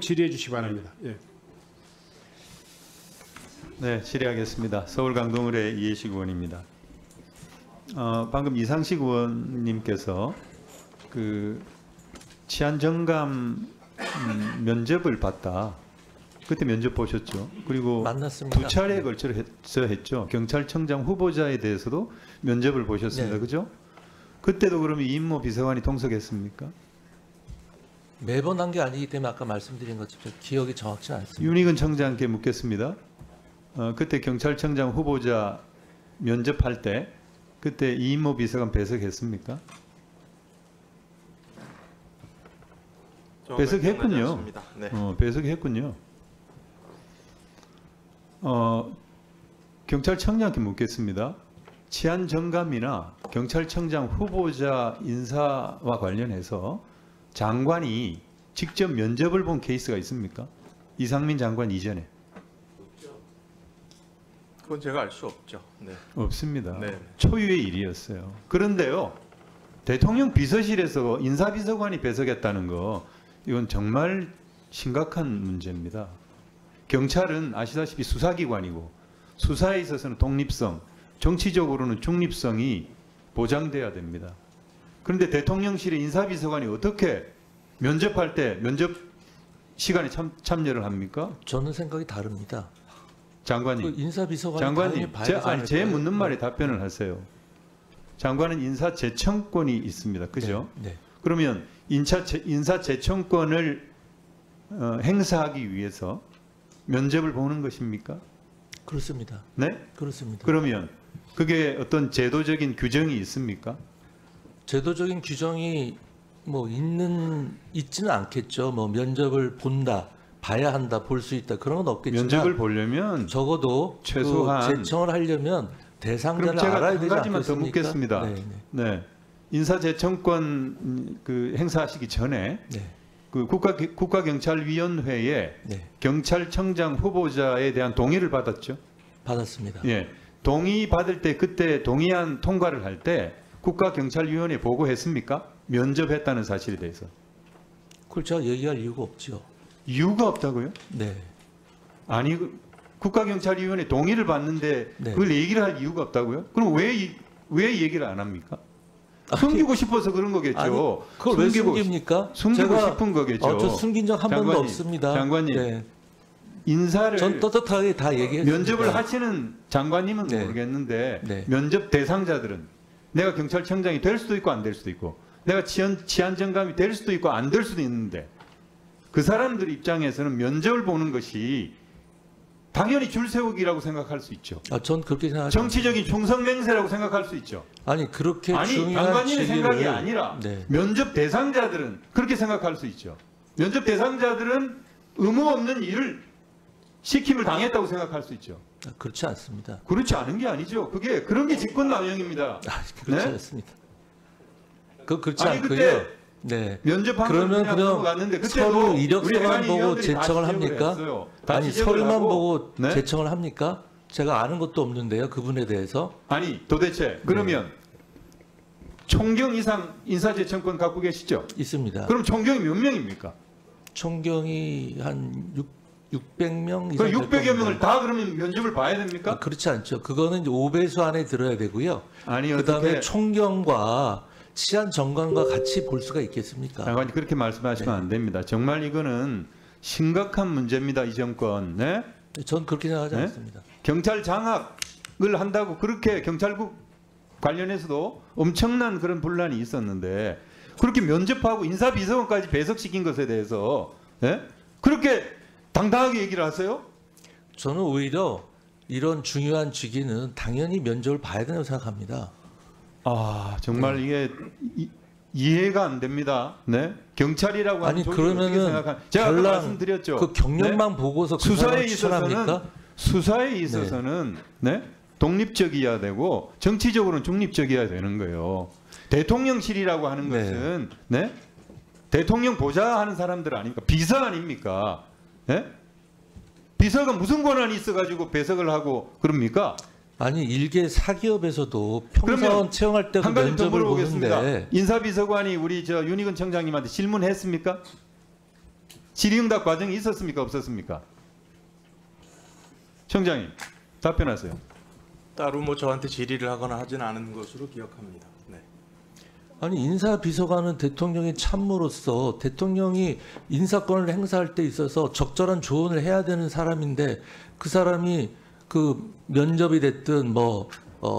질의해 주시기 바랍니다. 예. 네, 질의하겠습니다. 서울 강동을의 이해식 의원입니다. 방금 이상식 의원님께서 그 치안 정감 면접을 봤다. 그때 면접 보셨죠? 그리고 만났습니다. 두 차례에 걸쳐서 했죠. 경찰청장 후보자에 대해서도 면접을 보셨습니다. 네. 그죠? 그때도 그러면 이인모 비서관이 동석했습니까? 매번 한 게 아니기 때문에 아까 말씀드린 것처럼 기억이 정확치 않습니다. 윤희근 청장께 묻겠습니다. 그때 경찰청장 후보자 면접할 때 그때 이인모 비서관 배석했습니까? 배석했군요. 네. 배석했군요. 경찰청장께 묻겠습니다. 치안 정감이나 경찰청장 후보자 인사와 관련해서 장관이 직접 면접을 본 케이스가 있습니까? 이상민 장관 이전에. 그건 제가 알 수 없죠. 네. 없습니다. 네. 초유의 일이었어요. 그런데요, 대통령 비서실에서 인사비서관이 배석했다는 거 이건 정말 심각한 문제입니다. 경찰은 아시다시피 수사기관이고 수사에 있어서는 독립성, 정치적으로는 중립성이 보장돼야 됩니다. 그런데 대통령실의 인사비서관이 어떻게 면접할 때 면접 시간에 참여를 합니까? 저는 생각이 다릅니다. 장관님. 그 인사비서관이 장관님, 봐야 되지 않을까요? 제 묻는 말에 답변을 하세요. 장관은 인사 제청권이 있습니다. 그죠? 네. 그러면 인사 제청권을 행사하기 위해서 면접을 보는 것입니까? 그렇습니다. 네? 그렇습니다. 그러면 그게 어떤 제도적인 규정이 있습니까? 제도적인 규정이 뭐 있지는 않겠죠. 뭐 면접을 본다, 봐야 한다, 볼 수 있다 그런 건 없겠지만 면접을 보려면 적어도 최소한 그 제청을 하려면 대상자를 그럼 제가 알아야 한 되지 가지만 더 않겠습니까? 묻겠습니다. 네, 네. 인사제청권 그 행사하시기 전에 네. 그 국가경찰위원회에 네. 경찰청장 후보자에 대한 동의를 받았죠. 받았습니다. 예. 동의 받을 때 그때 동의안 통과를 할 때 국가경찰위원회 보고했습니까? 면접했다는 사실에 대해서. 그걸 제가 얘기할 이유가 없죠. 이유가 없다고요? 네. 아니 국가경찰위원회 동의를 받는데 네. 그걸 얘기를 할 이유가 없다고요? 그럼 왜 얘기를 안 합니까? 숨기고 싶어서 그런 거겠죠. 아니, 그걸 왜 숨깁니까? 숨기고 제가 싶은 거겠죠. 저 숨긴 적 한 번도 장관님, 없습니다. 장관님, 네. 인사를 전 떳떳하게 다 얘기했습니다. 면접을 하시는 장관님은 네. 모르겠는데 네. 면접 대상자들은 내가 경찰청장이 될 수도 있고 안 될 수도 있고 내가 치안정감이 될 수도 있고 안 될 수도 있는데 그 사람들 입장에서는 면접을 보는 것이 당연히 줄 세우기라고 생각할 수 있죠. 전 그렇게 생각하지 정치적인 충성맹세라고 생각할 수 있죠. 아니 그렇게 아니 중요한 장관님의 생각이 직위를 아니라 네. 면접 대상자들은 그렇게 생각할 수 있죠. 면접 대상자들은 의무 없는 일을 시킴을 당했다고 생각할 수 있죠. 그렇지 않습니다. 그렇지 않은 게 아니죠. 그런 게 직권남용입니다. 그렇지 네? 않습니다. 그렇지 아니, 않고요. 그때 네. 면접한 그러면 그냥 그냥 넘어갔는데 서로 우리 이력서만 해관위 보고 위원들이 다 제청을 지적을 합니까? 했어요. 다 아니 지적을 서류만 하고, 보고 네? 제청을 합니까? 제가 아는 것도 없는데요. 그분에 대해서. 아니 도대체 그러면 총경 이상 인사제청권 갖고 계시죠? 있습니다. 그럼 총경이 몇 명입니까? 총경이 한 600명 이상. 그럼 될 600여 겁니다. 명을 다 그러면 면접을 봐야 됩니까? 그렇지 않죠. 그거는 이제 5배수 안에 들어야 되고요. 아니 그다음에 어떻게 총경과 치안 정관과 같이 볼 수가 있겠습니까? 장관님 그렇게 말씀하시면 네. 안 됩니다. 정말 이거는 심각한 문제입니다. 이 정권. 네? 전 그렇게 생각하지 네? 않습니다. 경찰 장악을 한다고 그렇게 경찰국 관련해서도 엄청난 그런 분란이 있었는데 그렇게 면접하고 인사비서관까지 배석시킨 것에 대해서 예? 그렇게 당당하게 얘기를 하세요? 저는 오히려 이런 중요한 직위는 당연히 면접을 봐야 된다고 생각합니다. 아 정말 이게 이해가 안 됩니다. 네? 경찰이라고 하는 아니 조직을 어떻게 그러면은 생각하는 제가 아까 말씀드렸죠. 그 경력만 보고서 그 수사에 사람을 추천합니까? 수사에 있어서는 네? 독립적이어야 되고 정치적으로는 중립적이어야 되는 거예요. 대통령실이라고 하는 네. 것은 네? 대통령 보좌하는 사람들 아닙니까? 비서 아닙니까? 네? 비서가 무슨 권한이 있어가지고 배석을 하고 그럽니까? 아니 일개 사기업에서도 평사원 채용할 때도 한 가지 더 면접을 물어보겠습니다. 보는데 인사비서관이 우리 윤희근 청장님한테 질문했습니까? 질의응답 과정이 있었습니까? 없었습니까? 청장님 답변하세요. 따로 뭐 저한테 질의를 하거나 하진 않은 것으로 기억합니다. 네. 아니 인사비서관은 대통령의 참모로서 대통령이 인사권을 행사할 때 있어서 적절한 조언을 해야 되는 사람인데 그 사람이 그 면접이 됐든 뭐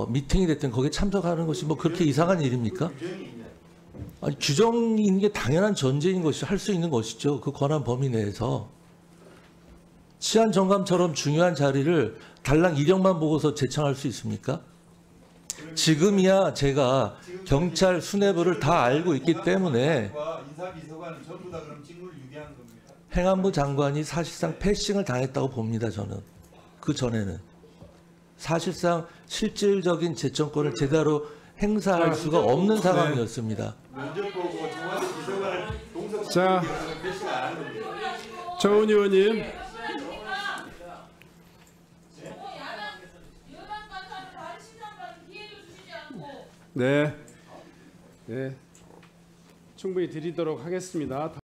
미팅이 됐든 거기에 참석하는 것이 뭐 그렇게 이상한 일입니까? 아니 규정이 있는 게 당연한 전제인 것이 할 수 있는 것이죠. 그 권한 범위 내에서. 치안 정감처럼 중요한 자리를 달랑 이력만 보고서 제청할 수 있습니까? 지금이야 제가 경찰 수뇌부를 다 알고 있기 때문에 인사비서관은 전부 다 그럼 직무를 유기한 겁니다. 행안부 장관이 사실상 패싱을 당했다고 봅니다. 저는 그 전에는 사실상 실질적인 제청권을 제대로 행사할 수가 없는 상황이었습니다. 면접 보고 청와대 비서관을 동석 자, 패싱 안 하는 겁니다. 정훈 의원님. 네. 네. 충분히 드리도록 하겠습니다.